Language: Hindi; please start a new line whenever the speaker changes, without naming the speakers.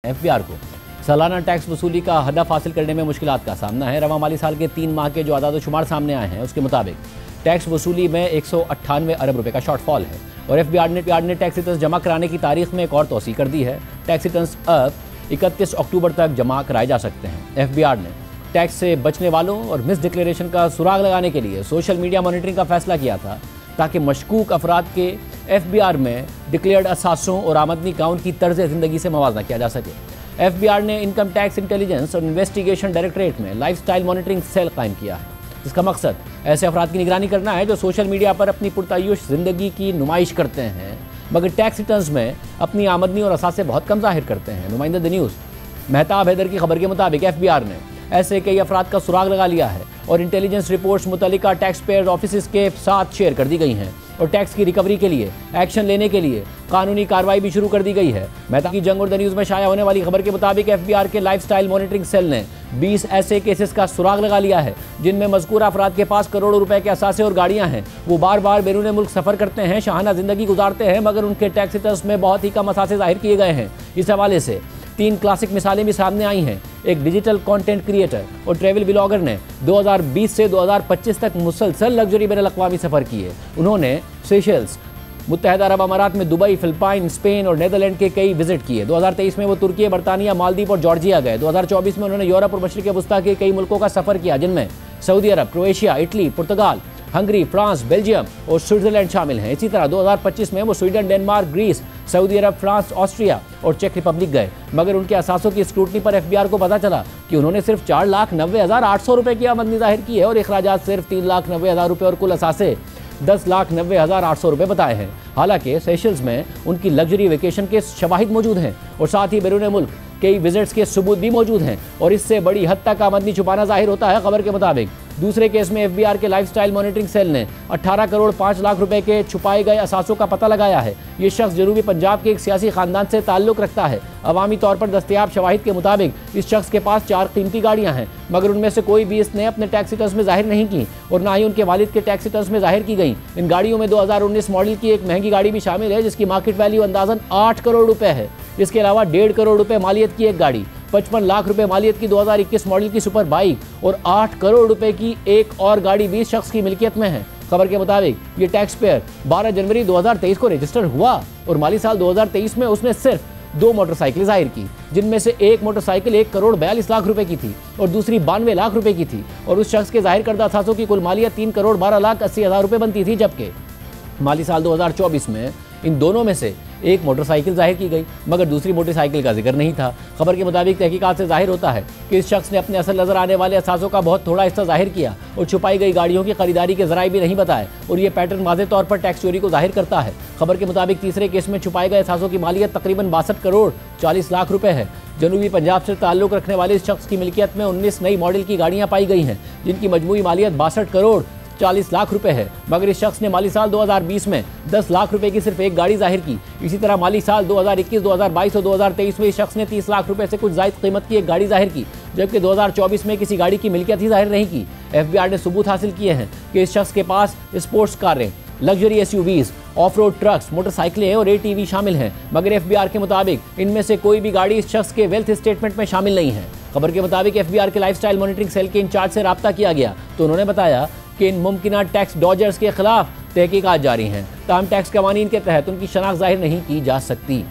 एफबीआर को सालाना टैक्स वसूली का हदफ हासिल करने में मुश्किलात का सामना है। रवा माली साल के 3 माह के जो आदाद-ओ-शुमार सामने आए हैं उसके मुताबिक टैक्स वसूली में 198 अरब रुपए का शॉर्टफॉल है और एफबीआर ने टैक्स रिटर्न्स जमा कराने की तारीख में एक और तोसी कर दी है। टैक्स रिटर्न्स अब 31 अक्टूबर तक जमा कराए जा सकते हैं। एफबीआर ने टैक्स से बचने वालों और मिस डिक्लेरेशन का सुराग लगाने के लिए सोशल मीडिया मॉनिटरिंग का फैसला किया था ताकि मशकूक अफराद के एफबीआर में डिक्लेयर्ड असासों और आमदनी अकाउंट की तर्ज ज़िंदगी से मवाजना किया जा सके। एफबीआर ने इनकम टैक्स इंटेलिजेंस और इन्वेस्टिगेशन डायरेक्टरेट में लाइफस्टाइल मॉनिटरिंग सेल कायम किया है, जिसका मकसद ऐसे अफराद की निगरानी करना है जो सोशल मीडिया पर अपनी पुरतायुश ज़िंदगी की नुमाइश करते हैं मगर टैक्स रिटर्न्स में अपनी आमदनी और असासे बहुत कम जाहिर करते हैं। नुमाइंदा द न्यूज़ मेहताब हैदर की खबर के मुताबिक एफबीआर ने ऐसे कई अफराद का सुराग लगा लिया है और इंटेलिजेंस रिपोर्ट्स मुतल्लिका टैक्स पेयर ऑफिस के साथ शेयर कर दी गई हैं और टैक्स की रिकवरी के लिए एक्शन लेने के लिए कानूनी कार्रवाई भी शुरू कर दी गई है। मेहताब की जंग और द न्यूज़ में शाया होने वाली खबर के मुताबिक एफबीआर के लाइफस्टाइल मॉनिटरिंग सेल ने 20 ऐसे केसेस का सुराग लगा लिया है जिनमें मज़कूर अफराद के पास करोड़ों रुपए के असासे और गाड़ियां हैं। वो बार बार बैरून मुल्क सफ़र करते हैं, शाहाना ज़िंदगी गुजारते हैं मगर उनके टैक्स रिटर्न्स में बहुत ही कम असासे जाहिर किए गए हैं। इस हवाले से 3 क्लासिक मिसालें भी सामने आई हैं। एक डिजिटल कंटेंट क्रिएटर और ट्रैवल ब्लॉगर ने 2020 से 2025 तक मुसलसल लग्जरी बैनुल-अक़वामी सफ़र किए। उन्होंने सेशल्स, मुत्तहदा अरब अमारात में दुबई, फिलिपाइन, स्पेन और नीदरलैंड के कई विजिट किए। 2023 में वो तुर्की, बरतानिया, मालदीव और जॉर्जिया गए। 2024 में उन्होंने यूरोप और मशरिक़ वस्ता के कई मुल्कों का सफ़र किया जिनमें सऊदी अरब, क्रोएशिया, इटली, पुर्तगाल, हंगरी, फ्रांस, बेल्जियम और स्विट्ज़रलैंड शामिल हैं। इसी तरह 2025 में वो स्वीडन, डेनमार्क, ग्रीस, सऊदी अरब, फ्रांस, ऑस्ट्रिया और चेक रिपब्लिक गए मगर उनके असासों की स्क्रूटनी पर एफबीआर को पता चला कि उन्होंने सिर्फ 4,90,800 रुपये की आमदनी जाहिर की है और अखराजात सिर्फ 3,90,000 रुपये और कुल असासे 10,90,800 रुपये बताए हैं। हालांकि सेशल्स में उनकी लग्जरी वेकेशन के शवाहिद मौजूद हैं और साथ ही बैरून मुल्क कई विजिट्स के सबूत भी मौजूद हैं और इससे बड़ी हद तक आमदनी छुपाना जाहिर होता है। खबर के मुताबिक दूसरे केस में एफबीआर के लाइफस्टाइल मॉनिटरिंग सेल ने 18 करोड़ 5 लाख रुपए के छुपाए गए असासों का पता लगाया है। ये शख्स जनूबी पंजाब के एक सियासी खानदान से ताल्लुक़ रखता है। अवामी तौर पर दस्तयाब शवाहिद के मुताबिक इस शख्स के पास 4 कीमती गाड़ियाँ हैं मगर उनमें से कोई भी इसने अपने टैक्स रिटर्न्स में जाहिर नहीं की और ना ही उनके वालिद के टैक्स रिटर्न्स में जाहिर की गई। इन गाड़ियों में 2019 मॉडल की एक महंगी गाड़ी भी शामिल है जिसकी मार्केट वैल्यू अंदाजन 8 करोड़ रुपए है। इसके अलावा 1.5 करोड़ रुपए मालियत की एक गाड़ी, 55 लाख रुपए मालियत की 2021 मॉडल की सुपर बाइक और 8 करोड़ रुपए की एक और गाड़ी भी शख्स की मिल्कियत में है। खबर के मुताबिक ये टैक्स पेयर 12 जनवरी 2023 को रजिस्टर हुआ और माली साल 2023 में उसने सिर्फ 2 मोटरसाइकिल जाहिर की जिनमें से एक मोटरसाइकिल 1 करोड़ 42 लाख रुपए की थी और दूसरी 92 लाख रुपए की थी और उस शख्स के जाहिर करदा असासों की कुल मालियत 3 करोड़ 12 लाख 80 हज़ार रुपए बनती थी जबकि माली साल 2024 में इन दोनों में से एक मोटरसाइकिल जाहिर की गई मगर दूसरी मोटरसाइकिल का जिक्र नहीं था। खबर के मुताबिक तहकीकात से जाहिर होता है कि इस शख्स ने अपने असल नजर आने वाले असासों का बहुत थोड़ा हिस्सा जाहिर किया और छुपाई गई गाड़ियों की खरीदारी के जराए भी नहीं बताए और ये पैटर्न वाज़े तौर पर टैक्स चोरी को जाहिर करता है। खबर के मुताबिक तीसरे केस में छुपाए गए असासों की मालियत तकरीबन 62 करोड़ 40 लाख रुपए है। जनूबी पंजाब से ताल्लुक़ रखने वाले इस शख्स की मिल्कियत में 19 नई मॉडल की गाड़ियाँ पाई गई हैं जिनकी मजमूई मालियत 62 करोड़ 40 लाख रुपए है मगर इस शख्स ने माली साल 2020 में 10 लाख रुपए की सिर्फ एक गाड़ी जाहिर की। इसी तरह माली साल 2021, 2022 और 2023 में इस शख्स ने 30 लाख रुपए से कुछ ज़ायद कीमत की एक गाड़ी जाहिर की जबकि 2024 में किसी गाड़ी की मिल्कियत ही जाहिर नहीं की। एफबीआर ने सबूत हासिल किए हैं कि इस शख्स के पास स्पोर्ट्स कारें, luxury SUVs, of road trucks, मोटरसाइकिलें और एटीवी शामिल हैं मगर एफबीआर के मुताबिक इनमें से कोई भी गाड़ी इस शख्स के वेल्थ स्टेटमेंट में शामिल नहीं है। खबर के मुताबिक एफबीआर के लाइफस्टाइल मॉनिटरिंग सेल के इंचार्ज से रब्ता किया गया तो उन्होंने बताया कि इन मुमकिना टैक्स डॉजर्स के खिलाफ तहकीकात जारी हैं ताहम टैक्स कवानीन के तहत उनकी शनाख्त जाहिर नहीं की जा सकती।